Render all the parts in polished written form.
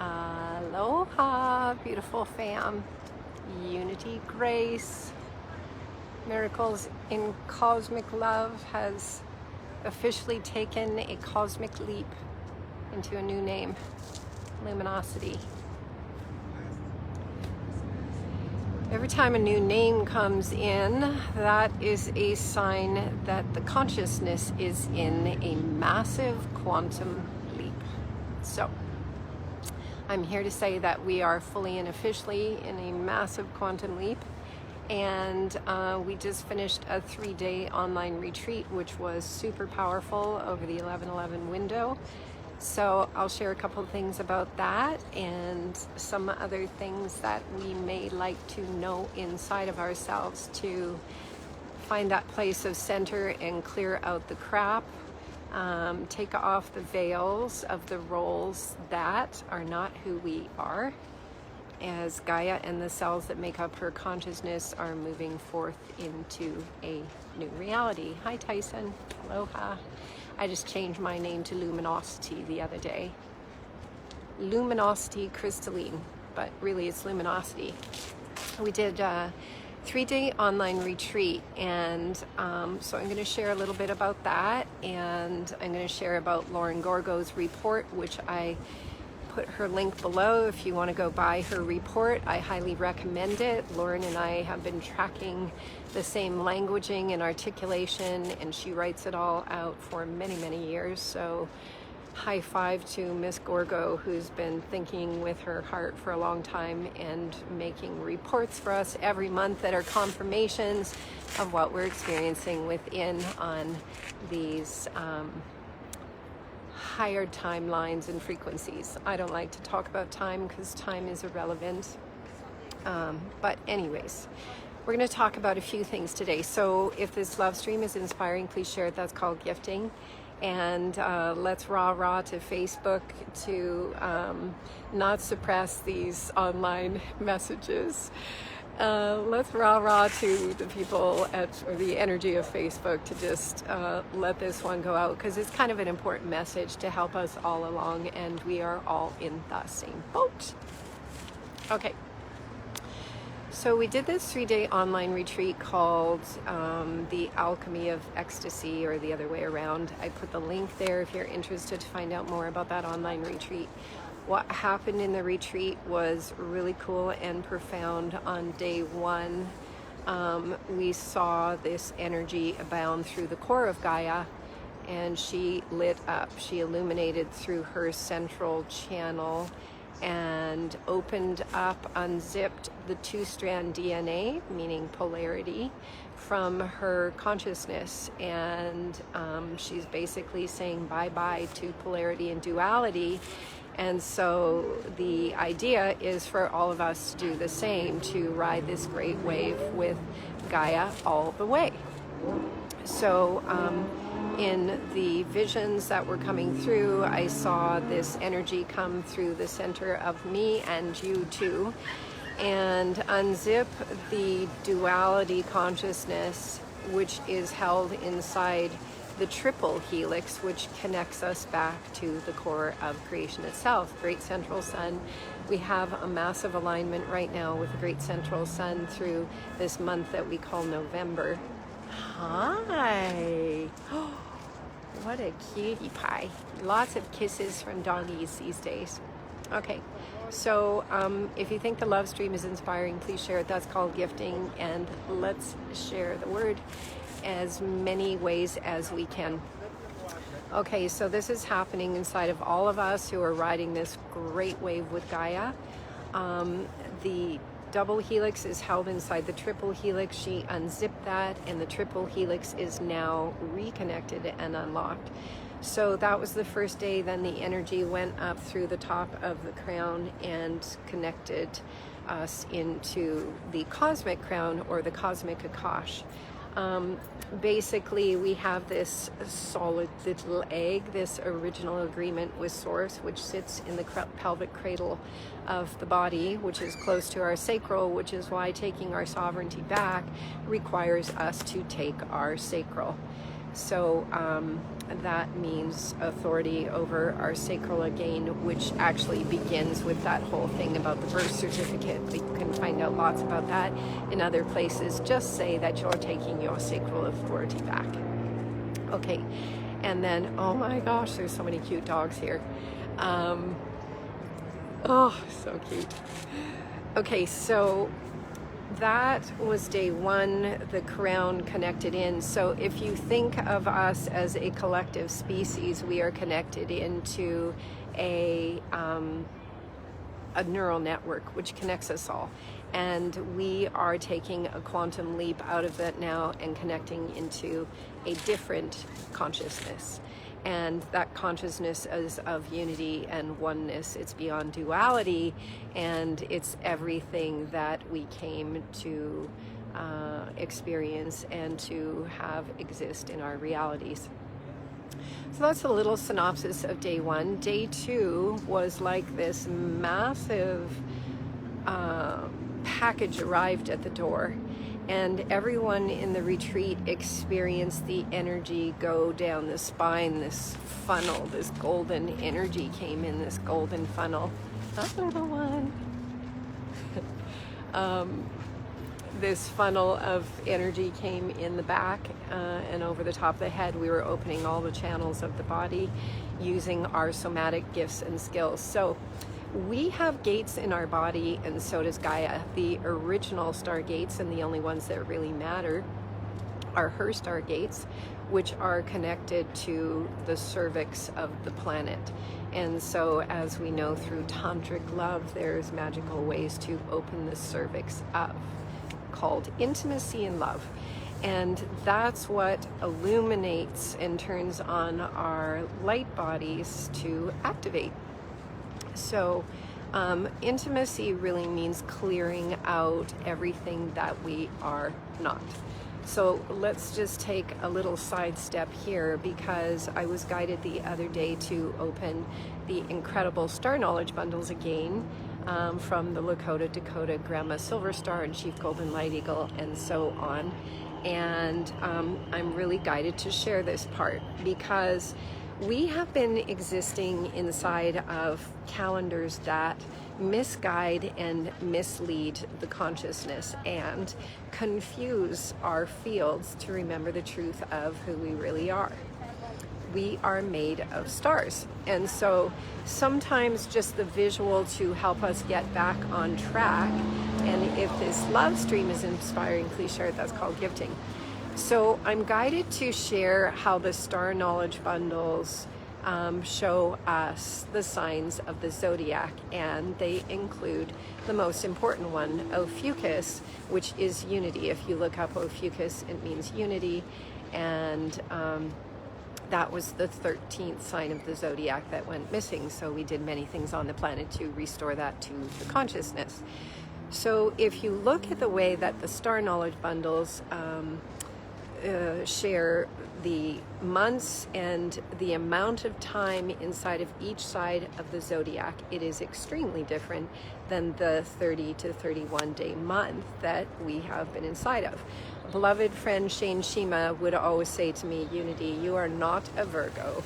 Aloha, beautiful fam. Unity, grace, miracles in cosmic love has officially taken a cosmic leap into a new name, luminosity. Every time a new name comes in, that is a sign that the consciousness is in a massive quantum leap. So, I'm here to say that we are fully and officially in a massive quantum leap, and we just finished a 3-day online retreat, which was super powerful over the 11/11 window. So I'll share a couple of things about that and some other things that we may like to know inside of ourselves to find that place of center and clear out the crap. Take off the veils of the roles that are not who we are, as Gaia and the cells that make up her consciousness are moving forth into a new reality. Hi Tyson, aloha. I just changed my name to Luminosity the other day. Luminosity Crystalline, but really it's Luminosity. We did a 3-day online retreat, and so I'm going to share a little bit about that, and I'm going to share about Lauren Gorgo's report, which I put her link below. If you want to go buy her report, I highly recommend it. Lauren and I have been tracking the same languaging and articulation, and she writes it all out for many, many years. So high five to Miss Gorgo, who's been thinking with her heart for a long time and making reports for us every month that are confirmations of what we're experiencing within on these higher timelines and frequencies. I don't like to talk about time because time is irrelevant. But anyways, we're going to talk about a few things today. So if this love stream is inspiring, please share it. That's called gifting. And let's rah-rah to Facebook to not suppress these online messages. Let's rah-rah to the people or the energy of Facebook to just let this one go out, because it's kind of an important message to help us all along, and we are all in the same boat. Okay. So we did this 3-day online retreat called The Alchemy of Ecstasy, or the other way around. I put the link there if you're interested to find out more about that online retreat. What happened in the retreat was really cool and profound. On day 1, we saw this energy abound through the core of Gaia, and she lit up. She illuminated through her central channel and opened up, unzipped the 2-strand DNA, meaning polarity, from her consciousness. And she's basically saying bye-bye to polarity and duality. And so the idea is for all of us to do the same, to ride this great wave with Gaia all the way. So in the visions that were coming through, I saw this energy come through the center of me and you too, and unzip the duality consciousness, which is held inside the triple helix, which connects us back to the core of creation itself, Great Central Sun. We have a massive alignment right now with the Great Central Sun through this month that we call November. Hi! Oh, what a cutie pie. Lots of kisses from doggies these days. Okay, so if you think the love stream is inspiring, please share it. That's called gifting, and let's share the word as many ways as we can. Okay, so this is happening inside of all of us who are riding this great wave with Gaia. The double helix is held inside the triple helix. She unzipped that, and the triple helix is now reconnected and unlocked. So that was the first day. Then the energy went up through the top of the crown and connected us into the cosmic crown, or the cosmic Akash. Basically, we have this solid little egg, this original agreement with Source, which sits in the pelvic cradle of the body, which is close to our sacral, which is why taking our sovereignty back requires us to take our sacral. So that means authority over our sacral again, which actually begins with that whole thing about the birth certificate. You can find out lots about that in other places. Just say that you're taking your sacral authority back. Okay, and then, oh my gosh, there's so many cute dogs here. Oh, so cute. Okay, so that was day one, the crown connected in. So if you think of us as a collective species, we are connected into a neural network which connects us all. And we are taking a quantum leap out of that now and connecting into a different consciousness. And that consciousness is of unity and oneness. It's beyond duality, and it's everything that we came to experience and to have exist in our realities. So that's a little synopsis of day one. Day two was like this massive package arrived at the door, and everyone in the retreat experienced the energy go down the spine, this funnel, this golden energy came in this golden funnel. That little one. This funnel of energy came in the back and over the top of the head. We were opening all the channels of the body using our somatic gifts and skills. So we have gates in our body, and so does Gaia. The original star gates, and the only ones that really matter, are her star gates, which are connected to the cervix of the planet. And so, as we know through tantric love, there's magical ways to open the cervix up, called intimacy and love. And that's what illuminates and turns on our light bodies to activate. So intimacy really means clearing out everything that we are not. So let's just take a little sidestep here, because I was guided the other day to open the incredible star knowledge bundles again, from the Lakota, Dakota, Grandma Silver Star, and Chief Golden Light Eagle, and so on. And I'm really guided to share this part because we have been existing inside of calendars that misguide and mislead the consciousness and confuse our fields to remember the truth of who we really are. We are made of stars. And so sometimes just the visual to help us get back on track, and if this love stream is inspiring, please share it. That's called gifting. So I'm guided to share how the star knowledge bundles show us the signs of the zodiac, and they include the most important one, Ophiuchus, which is unity. If you look up Ophiuchus, it means unity, and that was the 13th sign of the zodiac that went missing. So we did many things on the planet to restore that to the consciousness. So if you look at the way that the star knowledge bundles share the months and the amount of time inside of each side of the zodiac, it is extremely different than the 30 to 31 day month that we have been inside of. Beloved friend Shane Shima would always say to me, Unity, you are not a Virgo,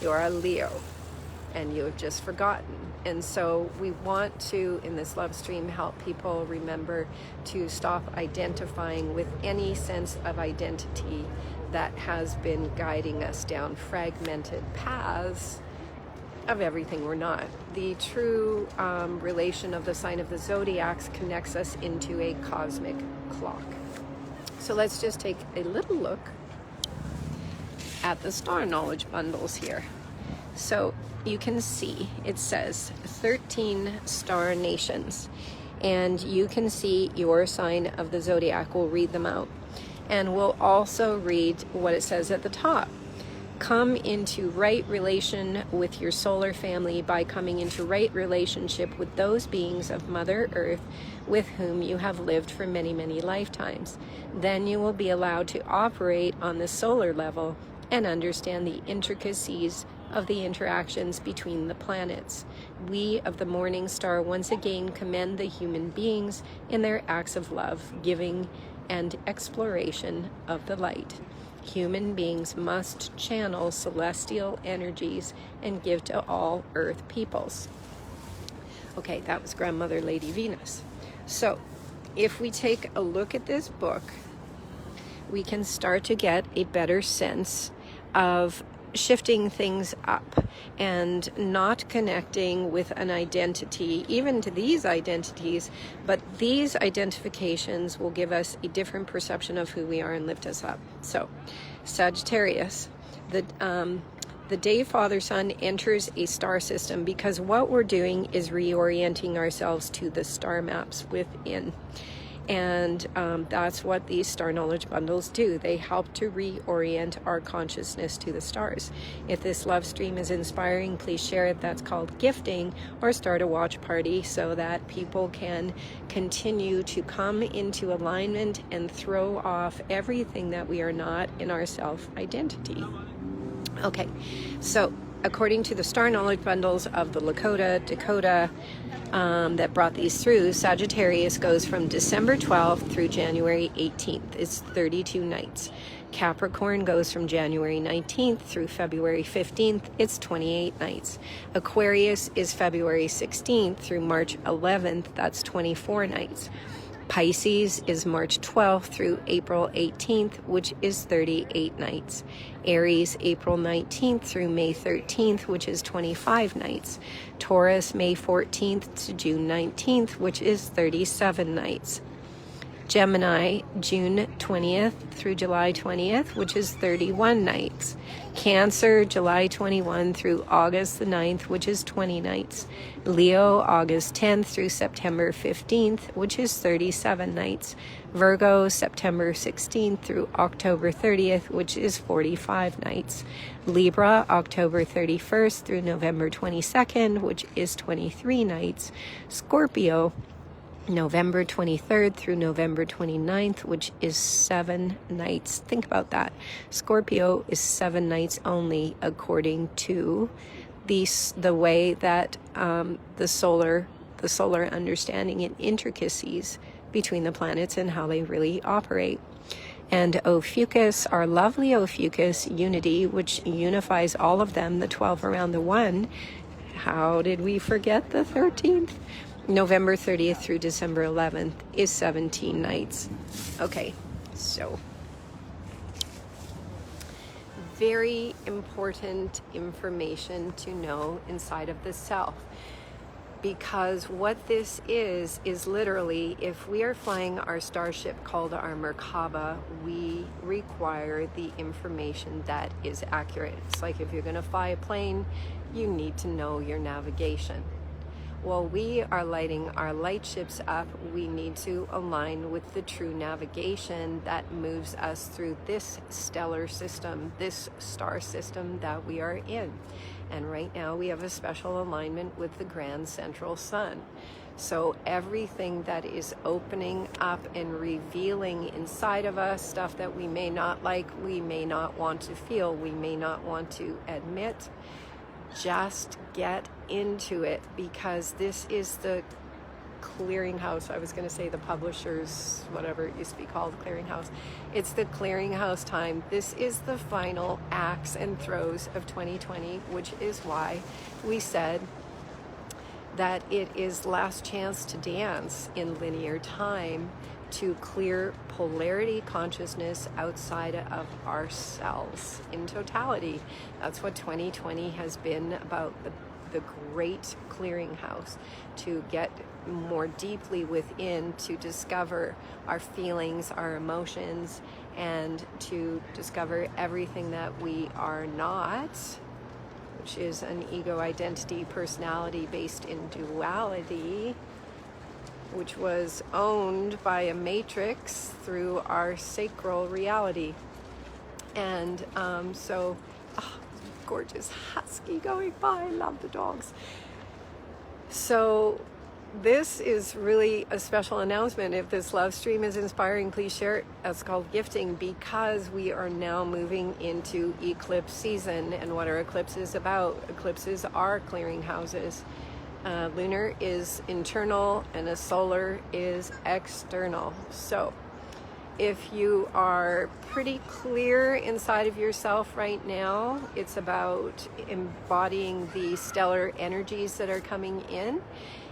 you are a Leo, and you have just forgotten. And so we want to, in this love stream, help people remember to stop identifying with any sense of identity that has been guiding us down fragmented paths of everything we're not. The true relation of the sign of the zodiacs connects us into a cosmic clock. So let's just take a little look at the star knowledge bundles here. So you can see it says 13 star nations, and you can see your sign of the zodiac. We'll read them out, and we'll also read what it says at the top. Come into right relation with your solar family by coming into right relationship with those beings of Mother Earth with whom you have lived for many, many lifetimes. Then you will be allowed to operate on the solar level and understand the intricacies of the interactions between the planets. We of the Morning Star once again commend the human beings in their acts of love, giving, and exploration of the light. Human beings must channel celestial energies and give to all earth peoples. Okay, that was Grandmother Lady Venus. So, if we take a look at this book, we can start to get a better sense of shifting things up and not connecting with an identity, even to these identities, but these identifications will give us a different perception of who we are and lift us up. So, Sagittarius, the day Father Sun enters a star system, because what we're doing is reorienting ourselves to the star maps within. And that's what these star knowledge bundles do. They help to reorient our consciousness to the stars. If this love stream is inspiring, please share it. That's called gifting, or start a watch party so that people can continue to come into alignment and throw off everything that we are not in our self-identity. Okay, so according to the star knowledge bundles of the Lakota, Dakota, that brought these through, Sagittarius goes from December 12th through January 18th. It's 32 nights. Capricorn goes from January 19th through February 15th. It's 28 nights. Aquarius is February 16th through March 11th. That's 24 nights. Pisces is March 12th through April 18th, which is 38 nights. Aries, April 19th through May 13th, which is 25 nights. Taurus, May 14th to June 19th, which is 37 nights. Gemini, June 20th through July 20th, which is 31 nights. Cancer, July 21 through August the 9th, which is 20 nights. Leo, August 10th through September 15th, which is 37 nights. Virgo, September 16th through October 30th, which is 45 nights. Libra, October 31st through November 22nd, which is 23 nights. Scorpio, November 23rd through November 29th, which is 7 nights. Think about that. Scorpio is 7 nights only, according to the way that the solar understanding and intricacies between the planets and how they really operate. And Ophiuchus, our lovely Ophiuchus unity, which unifies all of them, the 12 around the one. How did we forget the 13th? November 30th through December 11th is 17 nights. Okay, so very important information to know inside of the self, because what this is literally, if we are flying our starship called our Merkaba, we require the information that is accurate. It's like if you're going to fly a plane, you need to know your navigation. While we are lighting our light ships up, we need to align with the true navigation that moves us through this stellar system, this star system that we are in. And right now we have a special alignment with the grand central sun. So everything that is opening up and revealing inside of us, stuff that we may not like, we may not want to feel, we may not want to admit, just get into it, because this is the clearinghouse. I was going to say the publishers, whatever it used to be called, clearinghouse. It's the clearinghouse time. This is the final acts and throes of 2020, which is why we said that it is last chance to dance in linear time to clear polarity consciousness outside of ourselves in totality. That's what 2020 has been about, the great clearinghouse, to get more deeply within, to discover our feelings, our emotions, and to discover everything that we are not, which is an ego identity personality based in duality, which was owned by a matrix through our sacral reality. And gorgeous husky going by. I love the dogs. So this is really a special announcement. If this love stream is inspiring, please share it. That's called gifting, because we are now moving into eclipse season. And what are eclipses about? Eclipses are clearinghouses. Lunar is internal and a solar is external. So If you are pretty clear inside of yourself right now, it's about embodying the stellar energies that are coming in.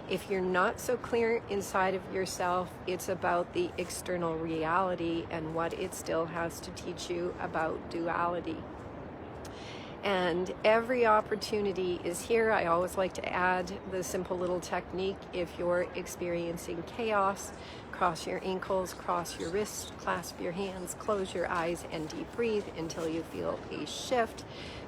If you're not so clear inside of yourself, it's about the external reality and what it still has to teach you about duality. And every opportunity is here. I always like to add the simple little technique. If you're experiencing chaos, cross your ankles, cross your wrists, clasp your hands, close your eyes, and deep breathe until you feel a shift,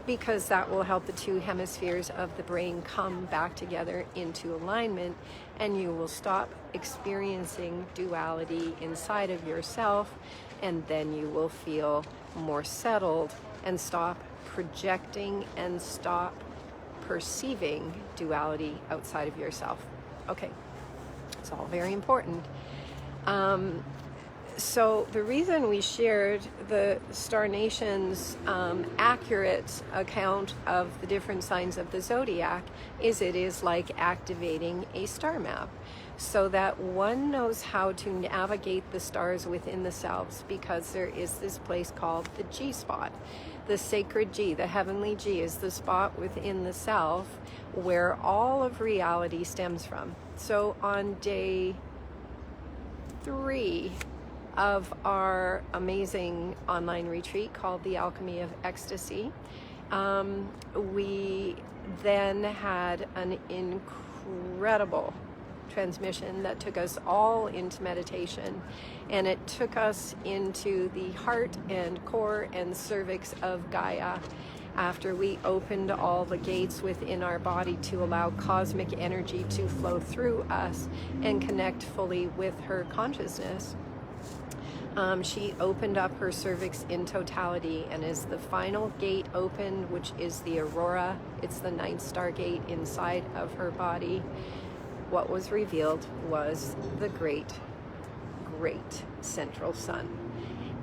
because that will help the two hemispheres of the brain come back together into alignment, and you will stop experiencing duality inside of yourself, and then you will feel more settled and stop projecting and stop perceiving duality outside of yourself. Okay, it's all very important. So the reason we shared the Star Nation's accurate account of the different signs of the zodiac is it is like activating a star map, so that one knows how to navigate the stars within the selves, because there is this place called the G spot. The sacred G, the heavenly G, is the spot within the self where all of reality stems from. So on day 3 of our amazing online retreat called the Alchemy of Ecstasy, we then had an incredible transmission that took us all into meditation, and it took us into the heart and core and cervix of Gaia after we opened all the gates within our body to allow cosmic energy to flow through us and connect fully with her consciousness. She opened up her cervix in totality, and as the final gate opened, which is the Aurora, it's the 9th star gate inside of her body, what was revealed was the great central sun.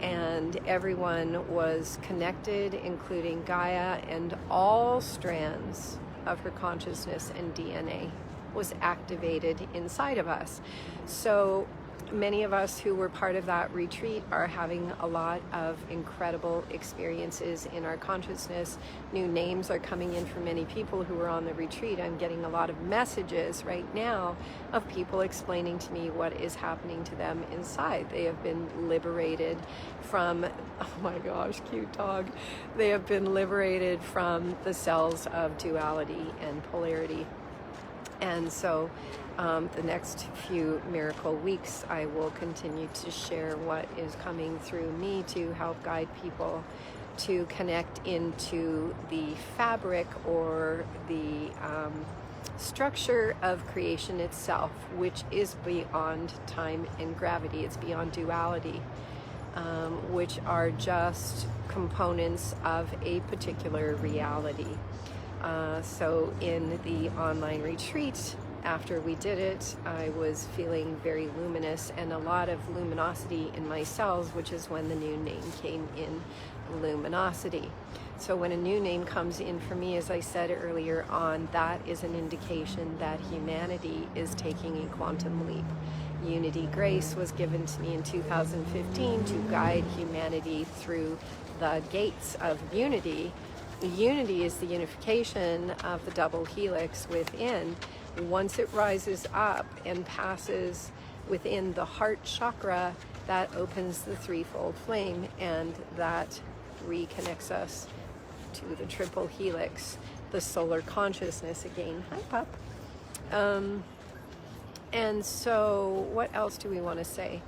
And everyone was connected, including Gaia, and all strands of her consciousness and DNA was activated inside of us. So many of us who were part of that retreat are having a lot of incredible experiences in our consciousness. New names are coming in for many people who were on the retreat. I'm getting a lot of messages right now of people explaining to me what is happening to them inside. They have been liberated from, oh my gosh, cute dog. They have been liberated from the cells of duality and polarity. And so the next few miracle weeks, I will continue to share what is coming through me to help guide people to connect into the fabric or the structure of creation itself, which is beyond time and gravity. It's beyond duality, which are just components of a particular reality. So in the online retreat, after we did it, I was feeling very luminous and a lot of luminosity in my cells, which is when the new name came in, luminosity. So when a new name comes in for me, as I said earlier on, that is an indication that humanity is taking a quantum leap. Unity Grace was given to me in 2015 to guide humanity through the gates of unity. Unity is the unification of the double helix within. Once it rises up and passes within the heart chakra, that opens the threefold flame, and that reconnects us to the triple helix, the solar consciousness again. Hi, pup. And so what else do we want to say?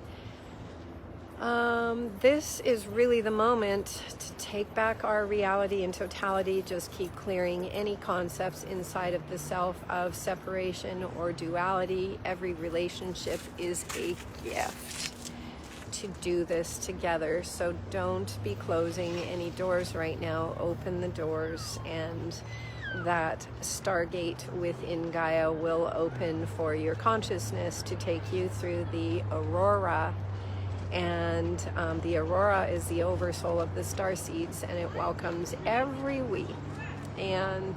This is really the moment to take back our reality in totality. Just keep clearing any concepts inside of the self of separation or duality. Every relationship is a gift to do this together. So don't be closing any doors right now. Open the doors, and that stargate within Gaia will open for your consciousness to take you through the Aurora. And the Aurora is the oversoul of the star seeds, and it welcomes every we. And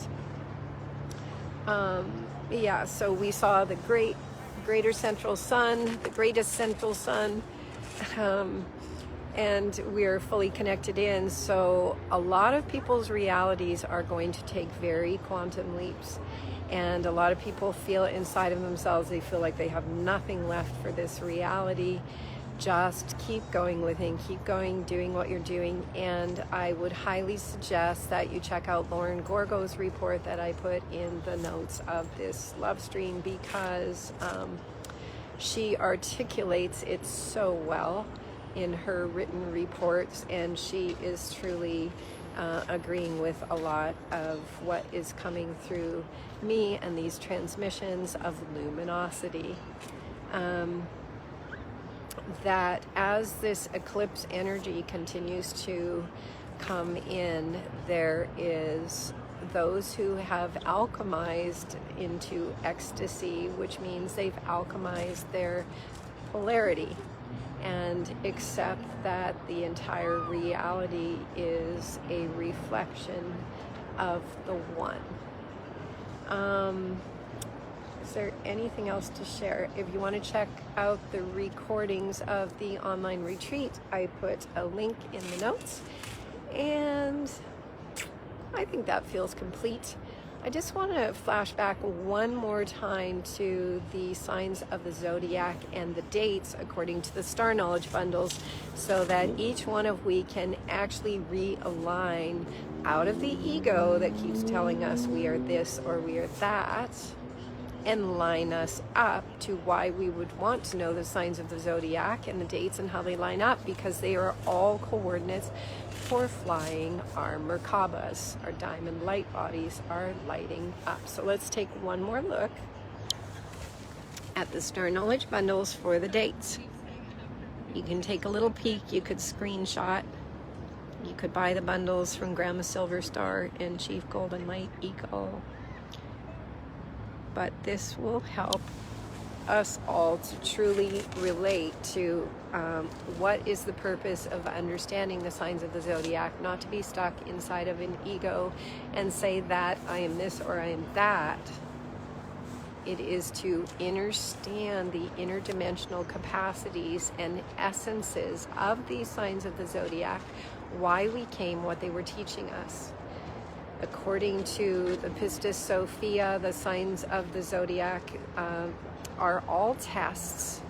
yeah, so we saw the greater central sun, the greatest central sun, and we're fully connected in. So a lot of people's realities are going to take very quantum leaps. And a lot of people feel inside of themselves, they feel like they have nothing left for this reality. Just keep going within, keep going, doing what you're doing. And I would highly suggest that you check out Lauren Gorgo's report that I put in the notes of this love stream, because she articulates it so well in her written reports, and she is truly agreeing with a lot of what is coming through me and these transmissions of luminosity. That as this eclipse energy continues to come in, there is those who have alchemized into ecstasy, which means they've alchemized their polarity and accept that the entire reality is a reflection of the one. Is there anything else to share? If you want to check out the recordings of the online retreat, I put a link in the notes, and I think that feels complete. I just want to flash back one more time to the signs of the zodiac and the dates according to the star knowledge bundles, so that each one of we can actually realign out of the ego that keeps telling us we are this or we are that, and line us up to why we would want to know the signs of the zodiac and the dates and how they line up, because they are all coordinates for flying our Merkabas. Our diamond light bodies are lighting up. So let's take one more look at the star knowledge bundles for the dates. You can take a little peek, you could screenshot, you could buy the bundles from Grandma Silver Star and Chief Golden Light Eagle. But this will help us all to truly relate to what is the purpose of understanding the signs of the zodiac, not to be stuck inside of an ego and say that I am this or I am that. It is to understand the interdimensional capacities and essences of these signs of the zodiac, why we came, what they were teaching us. According to the Pistis Sophia, the signs of the zodiac are all tests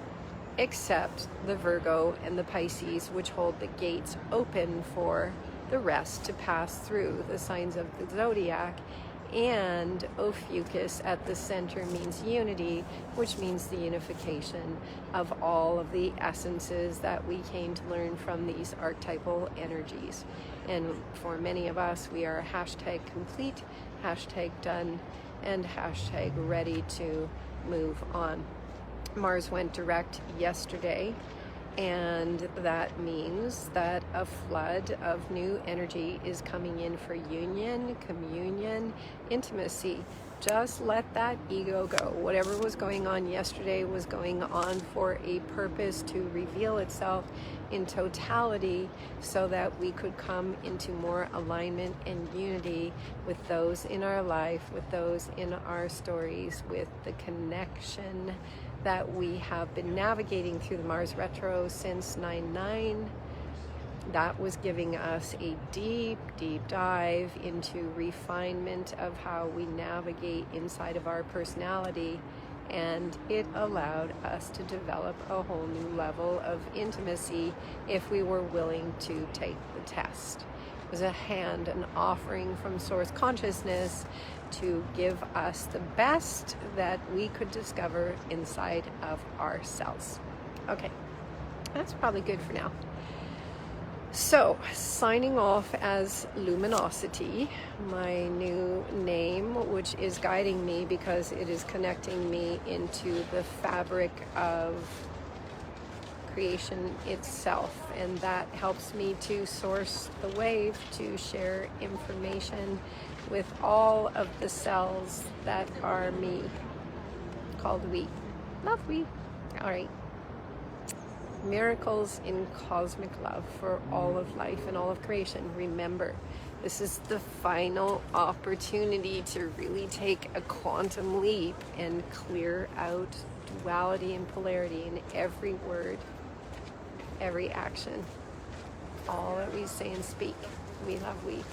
except the Virgo and the Pisces, which hold the gates open for the rest to pass through the signs of the zodiac. And Ophiuchus at the center means unity, which means the unification of all of the essences that we came to learn from these archetypal energies. And for many of us, we are hashtag complete, hashtag done, and hashtag ready to move on. Mars went direct yesterday, and that means that a flood of new energy is coming in for union, communion, intimacy. Just let that ego go. Whatever was going on yesterday was going on for a purpose to reveal itself in totality, so that we could come into more alignment and unity with those in our life, with those in our stories, with the connection that we have been navigating through the Mars retro since 9/9. That was giving us a deep, deep dive into refinement of how we navigate inside of our personality, and it allowed us to develop a whole new level of intimacy if we were willing to take the test. It was an offering from Source Consciousness to give us the best that we could discover inside of ourselves. Okay, that's probably good for now. So, signing off as Luminosity, my new name, which is guiding me because it is connecting me into the fabric of creation itself, and that helps me to source the wave to share information with all of the cells that are me, called we. Love we. All right. Miracles in cosmic love for all of life and all of creation. Remember, this is the final opportunity to really take a quantum leap and clear out duality and polarity in every word, every action, all that we say and speak. We love we.